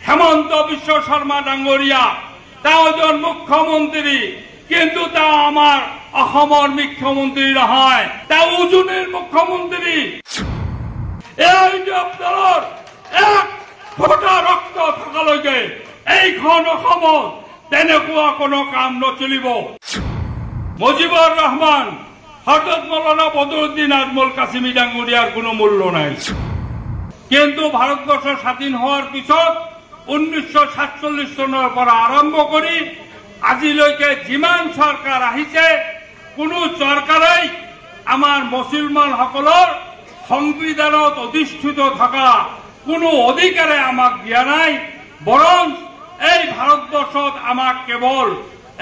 হেমন্ত বিশ্ব শৰ্মা ডাঙৰীয়া তেওঁ এজন মুখ্যমন্ত্ৰী, কিন্তু তেওঁ আমাৰ অসমৰ মুখ্যমন্ত্ৰী নহয়, তেওঁ উজনিৰ মুখ্যমন্ত্ৰী। এই দলৰ এক ফোঁটা ৰক্ত থকালৈকে এইখন অসমত তেনেকুৱা কোনো কাম নচলিব। মুজিবুৰ ৰহমান, হযৰত মৌলানা বদৰুদ্দিন আজমল কাসিমি ডাঙৰীয়াৰ কোনো মূল্য নাই। কিন্তু ভাৰতবৰ্ষ স্বাধীন হোৱাৰ পিছত 1947 চনৰ পৰা আৰম্ভ কৰি আজিলৈকে যিমান চৰকাৰ আহিছে, কোনো চৰকাৰেই আমাৰ মুছলমানসকলৰ সংবিধানত অধিষ্ঠিত থকা কোনো অধিকাৰে আমাক দিয়া নাই। বৰং এই ভাৰতবৰ্ষত আমাক কেৱল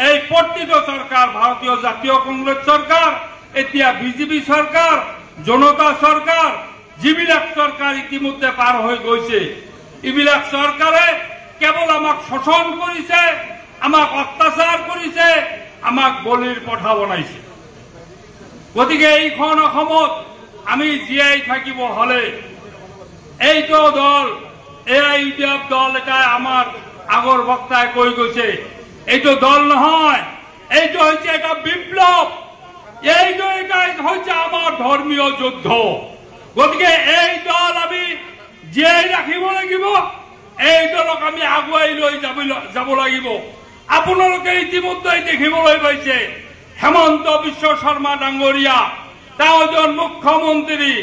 এই পতিত চৰকাৰ, ভাৰতীয় জাতীয় কংগ্ৰেছ চৰকাৰ, এতিয়া বিজেপি চৰকাৰ, জনতা চৰকাৰ, যিবিলাক চৰকাৰ ইতিমধ্যে পাৰ হৈ গৈছে, এইবিলাক চৰকাৰে কেৱল আমাক শোষণ কৰিছে, আমাক অত্যাচাৰ কৰিছে, আমাক বলিৰ পঠা বনাইছে। গতিকে এইখন অসমত আমি জীয়াই থাকিব হলে এইটো দল, এআইইউডিএফ দল, এটা আমাৰ আগৰ বক্তাই কৈ গৈছে, এইটো দল নহয়, এইটো হৈছে এটা বিপ্লৱ, এইটো হৈছে আমাৰ ধৰ্মীয় যুদ্ধ। গতিকে এই দল আমি জীয়াই ৰাখিব লাগিব, এই দলক আমি আগুৱাই লৈ যাব লাগিব। আপোনালোকে ইতিমধ্যে দেখিবলৈ পাইছে হেমন্ত বিশ্ব শৰ্মা ডাঙৰীয়া তেওঁ এজন মুখ্যমন্ত্ৰী,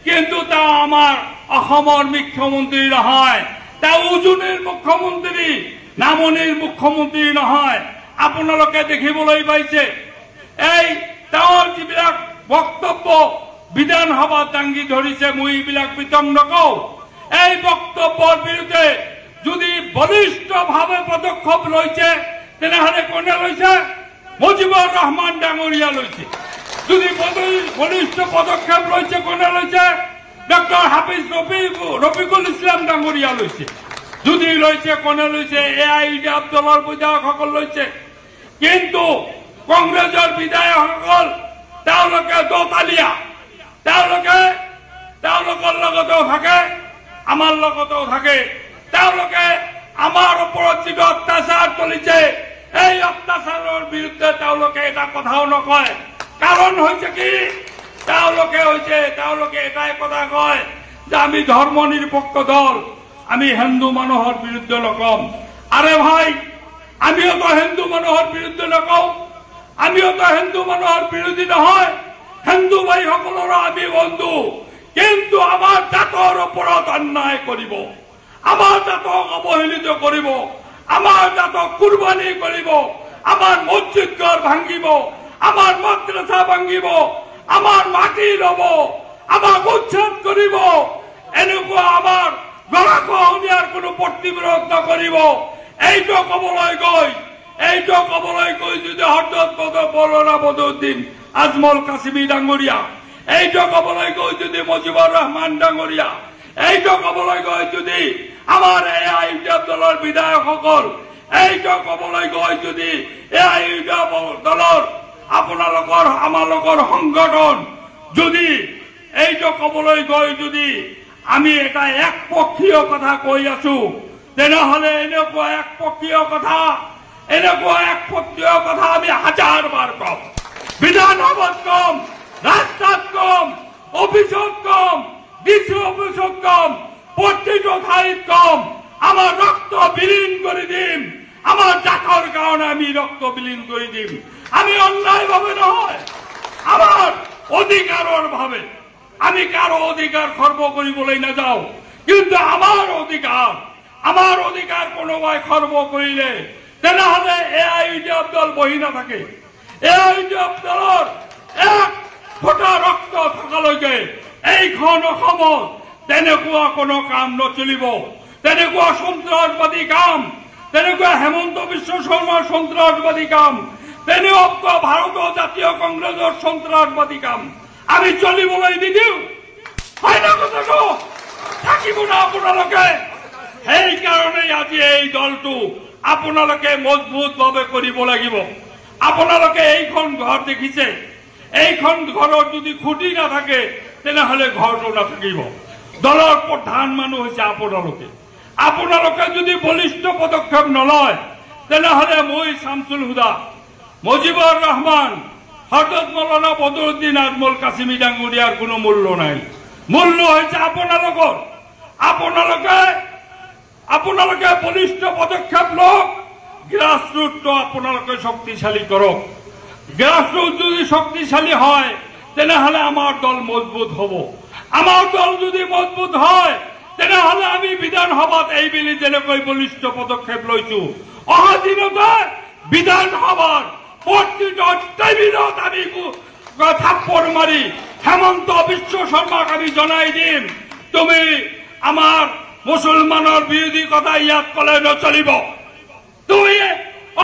কিন্তু তেওঁ আমাৰ অসমৰ মুখ্যমন্ত্ৰী নহয়, তেওঁ উজনিৰ মুখ্যমন্ত্ৰী, নামনিৰ মুখ্যমন্ত্ৰী নহয়। আপোনালোকে দেখিবলৈ পাইছে এই তেওঁৰ যিবিলাক বক্তব্য বিধানসভাত দাঙি ধৰিছে, মই এইবিলাক বিতং নকওঁ। এই বক্তব্যৰ বিৰুদ্ধে যদি বলিষ্ঠভাৱে পদক্ষেপ লৈছে, তেনেহলে কোনে লৈছে? মুজিবুৰ ৰহমান ডাঙৰীয়া লৈছে। যদি বলিষ্ঠ পদক্ষেপ লৈছে, কোনে লৈছে? ডক্টৰ হাফিজ ৰফিকুল ইছলাম ডাঙৰীয়া লৈছে। যদি লৈছে, কোনে লৈছে? এআইইউডিএফ দলৰ বিধায়কসকল লৈছে। কিন্তু কংগ্ৰেছৰ বিধায়কসকল তেওঁলোকে দোতালিয়া, তেওঁলোকৰ লগতেও থাকে, আমাৰ লগতেও থাকে। তেওঁলোকে আমাৰ ওপৰত যিটো অত্যাচাৰ চলিছে, এই অত্যাচাৰৰ বিৰুদ্ধে তেওঁলোকে এটা কথাও নকয়। কাৰণ হৈছে কি? তেওঁলোকে এটাই কথা কয় যে আমি ধৰ্ম নিৰপেক্ষ দল, আমি হিন্দু মানুহৰ বিৰুদ্ধে নকম। আৰে ভাই, আমিও তো হিন্দু মানুহৰ বিৰুদ্ধে নকওঁ, আমিও তো হিন্দু মানুহৰ বিৰোধী নহয়, হিন্দু ভাইসকলৰো আমি বন্ধু। কিন্তু আমাৰ জাতৰ ওপৰত অন্যায় কৰিব, আমাৰ জাতক অৱহেলিত কৰিব, আমাৰ জাতক কুৰবানী কৰিব, আমাৰ মছজিদ ঘৰ ভাঙিব, আমাৰ মাদ্ৰাছা ভাঙিব, আমাৰ মাটি ল'ব, আমাক উচ্ছেদ কৰিব, এনেকুৱা আমাৰ গৰাখহনীয়াৰ কোনো প্ৰতিৰোধ নকৰিব। এইটো কবলৈ গৈ যদি হযৰত মৌলানা বদৰুদ্দিন আজমল কাসিমি ডাঙৰীয়া, এইটো কবলৈ গৈ যদি মুজিবুৰ ৰহমান ডাঙৰীয়া, এইটো কবলৈ গৈ যদি আমাৰ এআইইউডিএফ দলৰ বিধায়কসকল, এইটো কবলৈ গৈ যদি এআইইউডিএফ দলৰ আপোনালোকৰ আমালোকৰ সংগঠন, যদি এইটো কবলৈ গৈ যদি আমি এটা একপক্ষীয় কথা কৈ আছো, তেনেহলে এনেকুৱা একপক্ষীয় কথা আমি হাজাৰবাৰ কম, বিধানসভাত কম, ৰাস্তাত কম, অফিচত কম, ডিচি অফিচত কম, প্ৰতিটো ঠাইত কম। আমাৰ ৰক্ত বিলীন কৰি দিম, আমাৰ জাতৰ কাৰণে আমি ৰক্ত বিলীন কৰি দিম। আমি অন্যায়ভাৱে নহয়, আমাৰ অধিকাৰৰ ভাৱে। আমি কাৰো অধিকাৰ খৰ্ব কৰিবলৈ নাযাওঁ, কিন্তু আমাৰ অধিকাৰ কোনোবাই খৰ্ব কৰিলে তেনেহলে এআইইউডিএফ দল বহি নাথাকে। এআইইউডিএফ দলৰ এক ফোঁটা ৰক্ত থকালৈকে এইখন অসমত তেনেকুৱা কোনো কাম নচলিব। তেনেকুৱা সন্ত্ৰাসবাদী কাম, তেনেকুৱা হেমন্ত বিশ্ব শৰ্মাৰ সন্ত্ৰাসবাদী কাম, তেনেকুৱা ভাৰতীয় জাতীয় কংগ্ৰেছৰ সন্ত্ৰাসবাদী কাম আমি চলিবলৈ নিদিওঁ। হয় না কথাটো? থাকিব না আপোনালোকে? সেইকাৰণে আজি এই দলটো আপোনালোকে মজবুতভাৱে কৰিব লাগিব। আপোনালোকে এইখন ঘৰ দেখিছে, এইখন ঘৰত যদি খুঁটি নাথাকে তেনেহলে ঘৰটো নাথাকিব। দলৰ প্ৰধান মানুহ হৈছে আপোনালোকে। আপোনালোকে যদি বলিষ্ঠ পদক্ষেপ নলয় তেনেহলে মই শামসুল হুদা, মুজিবুর রহমান, হযরত মৌলানা বদরুদ্দিন আজমল কাসিমি ডাঙ্গুরিয়ার কোনো মূল্য নাই। মূল্য হয়েছে আপোনালোকে বলিষ্ঠ পদক্ষেপ লওক, গ্রাসরুটটো আপোনালোকে শক্তিশালী করক। গ্রাসরুট যদি শক্তিশালী হয় তেনেহলে আমার দল মজবুত হব। আমার দল যদি মজবুত হয় তেনেহলে আমি বিধানসভাত এইবেলি যেনেকৈ বলিষ্ঠ পদক্ষেপ লৈছো, অহা দিনতে বিধানসভাৰ প্ৰতিটো টেবিলত আমি থাপ্পৰ মাৰি হেমন্ত বিশ্ব শৰ্মাক আমি জনাই দিম, তুমি আমাৰ মুছলমানৰ বিৰোধী কথা ইয়াত কলে নচলিব। তুমি